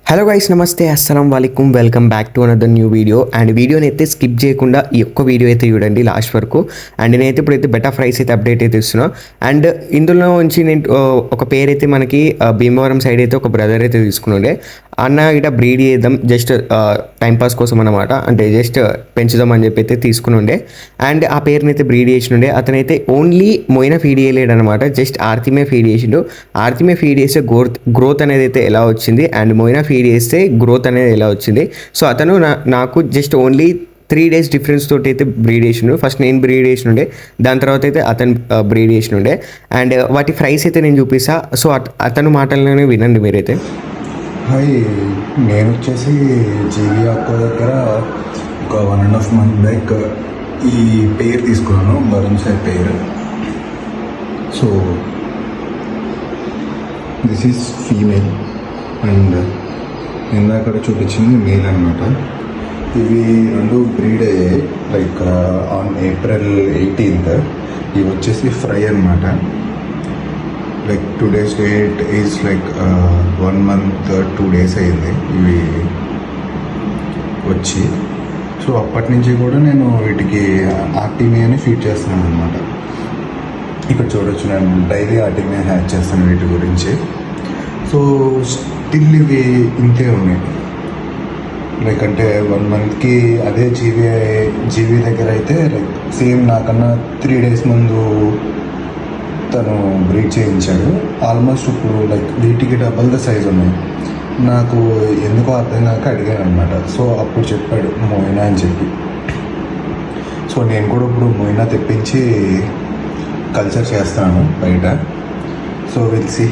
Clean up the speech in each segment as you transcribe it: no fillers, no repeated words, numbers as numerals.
Hello guys, నమస్తే, అస్సలం వాలేకుమ్. Welcome back to another new video. And వీడియోని అయితే స్కిప్ చేయకుండా ఈ ఒక్క వీడియో అయితే చూడండి లాస్ట్ వరకు. అండ్ నేనైతే ఇప్పుడైతే బెటర్ ప్రైస్ అయితే అప్డేట్ అయితే ఇస్తున్నా. అండ్ ఇందులో నుంచి నేను ఒక పేరు అయితే మనకి భీమవరం సైడ్ అయితే ఒక బ్రదర్ అయితే తీసుకున్నాడే. అన్న ఇట బ్రీడ్ చేద్దాం జస్ట్ టైంపాస్ కోసం అనమాట, అంటే జస్ట్ పెంచుదాం అని చెప్పి అయితే తీసుకుని. అండ్ ఆ పేరుని అయితే బ్రీడ్ చేసినుండే. అతనైతే ఓన్లీ మొయిన ఫీడ్ చేయలేడు అనమాట, జస్ట్ ఆర్తిమే ఫీడ్ చేసిండు. ఆర్తిమే ఫీడ్ చేస్తే గ్రోత్ అనేది అయితే ఎలా వచ్చింది, అండ్ మొయిన ఫీడ్ చేస్తే గ్రోత్ అనేది ఎలా వచ్చింది. సో అతను నాకు జస్ట్ ఓన్లీ 3 days డిఫరెన్స్ తోటి అయితే బ్రీడ్ చేసిండు. ఫస్ట్ నేను బ్రీడ్ చేసినుండే, దాని తర్వాత అయితే అతను బ్రీడ్ చేసినుండే. అండ్ వాటి ప్రైస్ అయితే నేను చూపిస్తా. సో అతను మాటల్లోనే వినండి మీరైతే. హాయ్, నేను వచ్చేసి జీవి అక్క దగ్గర ఒక 1.5 month బ్యాక్ ఈ పేరు తీసుకున్నాను, వరుణ్ సార్ పేరు. So this is female and ఇందాక చూపించింది మేల్ అనమాట. ఇవి రెండు బ్రీడ్ అయ్యాయి లైక్ ఆన్ April 18th. ఇవి వచ్చేసి ఫ్రై అనమాట. Like today's date is like 1 month 2 days అయింది ఇవి వచ్చి. సో అప్పటి నుంచి కూడా నేను వీటికి ఆర్టిమియా అని ఫీడ్ చేస్తున్నాను అనమాట. ఇక్కడ చూడొచ్చు, నేను డైలీ ఆర్టిమియా హ్యాచ్ చేస్తాను వీటి గురించి. సో స్టిల్ ఇవి ఇంతే ఉన్నాయి. లైక్ అంటే 1 monthకి అదే జీవి దగ్గర అయితే లైక్ సేమ్ నాకన్నా 3 days ముందు తను బ్రీడ్ చేయించాడు. ఆల్మోస్ట్ ఇప్పుడు లైక్ వీటికి డబల్ ద సైజ్ ఉన్నాయి. నాకు ఎందుకో అర్థం కాక అడిగాను అనమాట. సో అప్పుడు చెప్పాడు మొయినా అని చెప్పి. సో నేను కూడా ఇప్పుడు మొయినా తెప్పించి కల్చర్ చేస్తాను బయట. సో విల్సి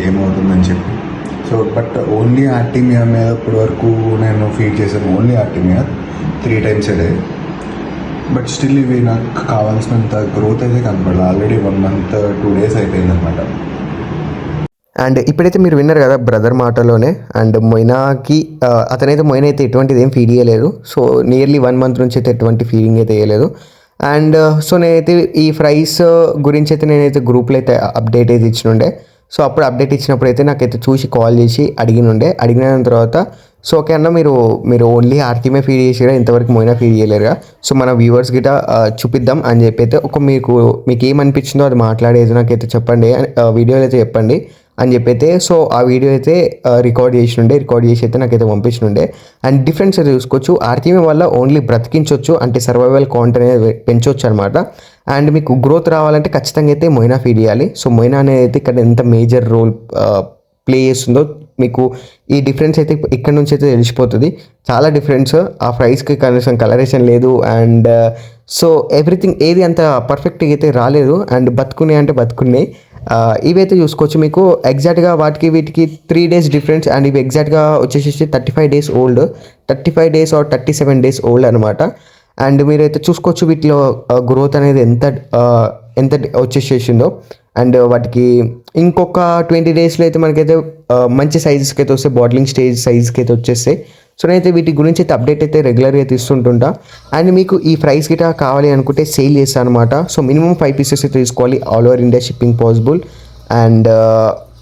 ఏమవుతుందని చెప్పి. సో బట్ ఓన్లీ ఆర్టిమియా మీద ఇప్పటి వరకు నేను ఫీడ్ చేశాను, only Artemia 3 times a day. But still ఇవి నాకు కావాల్సినంత గ్రోత్ అయితే కనపడదు. ఆల్రెడీ 1 month 2 days అయిపోయింది అనమాట. అండ్ ఇప్పుడైతే మీరు విన్నారు కదా బ్రదర్ మాటలోనే. అండ్ మొయినాకి అతనైతే మొయిన అయితే ఎటువంటిది ఏం ఫీడ్ చేయలేదు. సో నియర్లీ 1 month నుంచి అయితే ఎటువంటి ఫీడింగ్ అయితే వేయలేదు. అండ్ సో నేనైతే ఈ ప్రైస్ గురించి అయితే నేనైతే గ్రూప్లో అయితే అప్డేట్ అయితే ఇచ్చినుండే. సో అప్పుడు అప్డేట్ ఇచ్చినప్పుడు అయితే నాకైతే చూసి కాల్ చేసి అడిగిన తర్వాత సో ఓకే అన్న, మీరు ఓన్లీ ఆర్తిమే ఫీడ్ చేసిరా, ఇంతవరకు మొయినా ఫీడ్ చేయలేరుగా. సో మన వ్యూవర్స్ గిట చూపిద్దాం అని చెప్పి అయితే మీకు ఏమనిపించిందో అది మాట్లాడేది నాకైతే చెప్పండి, వీడియోలో అయితే చెప్పండి అని చెప్పైతే. సో ఆ వీడియో అయితే రికార్డ్ చేసి అయితే నాకైతే పంపించినుండే. అండ్ డిఫరెన్స్ అయితే చూసుకోవచ్చు. ఆర్తిమే వల్ల ఓన్లీ బ్రతికించవచ్చు, అంటే సర్వైవల్ కౌంట్ అనేది పెంచవచ్చు అనమాట. అండ్ మీకు గ్రోత్ రావాలంటే ఖచ్చితంగా అయితే మొయినా ఫీడ్ చేయాలి. సో మొయినా అనేది అయితే ఇక్కడ ఎంత మేజర్ రోల్ ప్లే చేస్తుందో మీకు ఈ డిఫరెన్స్ అయితే ఇక్కడ నుంచి అయితే తెలిసిపోతుంది. చాలా డిఫరెన్స్. ఆ ప్రైస్కి కనీసం కలరేషన్ లేదు. అండ్ సో ఎవ్రీథింగ్ ఏది అంత పర్ఫెక్ట్గా అయితే రాలేదు. అండ్ బతుకున్నాయి. ఇవైతే చూసుకోవచ్చు. మీకు ఎగ్జాక్ట్గా వీటికి 3 days డిఫరెన్స్. అండ్ ఇవి ఎగ్జాక్ట్గా వచ్చేసి 35 days old, 35 days or 37 days old అనమాట. అండ్ మీరైతే చూసుకోవచ్చు వీటిలో గ్రోత్ అనేది ఎంత వచ్చేసేసిందో. అండ్ వాటికి ఇంకొక 20 daysలో అయితే మనకైతే మంచి సైజెస్కి అయితే వస్తాయి, బాటిలింగ్ స్టేజ్ సైజ్కి అయితే వచ్చేస్తాయి. సో నేనైతే వీటి గురించి అయితే అప్డేట్ అయితే రెగ్యులర్గా తీసుకుంటుంటా. అండ్ మీకు ఈ ప్రైస్ గిట కావాలి అనుకుంటే సేల్ చేస్తాను అనమాట. సో మినిమం 5 pieces అయితే తీసుకోవాలి. All over India shipping possible. And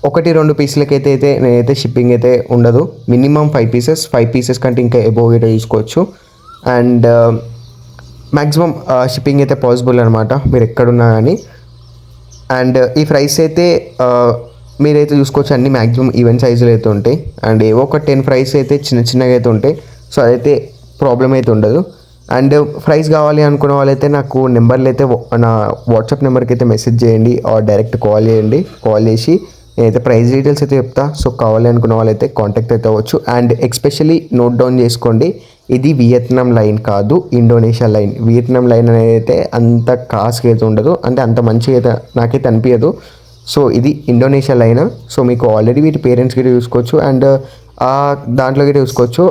1-2 పీసులకైతే నేనైతే షిప్పింగ్ అయితే ఉండదు. మినిమం 5 pieces కంటే ఇంకా ఎబోవ్ అయితే తీసుకోవచ్చు. అండ్ మ్యాక్సిమం షిప్పింగ్ అయితే పాసిబుల్ అనమాట, మీరు ఎక్కడున్నా కానీ. అండ్ ఈ ప్రైస్ అయితే మీరైతే చూసుకోవచ్చు, అన్ని మ్యాక్సిమం ఈవెంట్ సైజులు అయితే ఉంటాయి. అండ్ ఏవో ఒక 10 ప్రైస్ అయితే చిన్నగా అయితే ఉంటాయి. సో అదైతే ప్రాబ్లం అయితే ఉండదు. అండ్ ప్రైస్ కావాలి అనుకున్న వాళ్ళైతే నాకు నెంబర్లు అయితే నా వాట్సాప్ నెంబర్కి అయితే మెసేజ్ చేయండి, డైరెక్ట్ కాల్ చేయండి. కాల్ చేసి నేనైతే ప్రైస్ డీటెయిల్స్ అయితే చెప్తా. సో కావాలి అనుకున్న వాళ్ళైతే కాంటాక్ట్ అయితే అవ్వచ్చు. అండ్ ఎస్పెషల్లీ నోట్ డౌన్ చేసుకోండి, ఇది వియత్నాం లైన్ కాదు, ఇండోనేషియా లైన్. వియత్నాం లైన్ అనేది అయితే అంత కాస్ట్గా అయితే ఉండదు, అంటే అంత మంచిగా అయితే నాకైతే అనిపించదు. సో ఇది ఇండోనేషియా లైన్. సో మీకు ఆల్రెడీ వీటి పేరెంట్స్ గిట్ట చూసుకోవచ్చు. అండ్ దాంట్లో గిట్ట చూసుకోవచ్చు.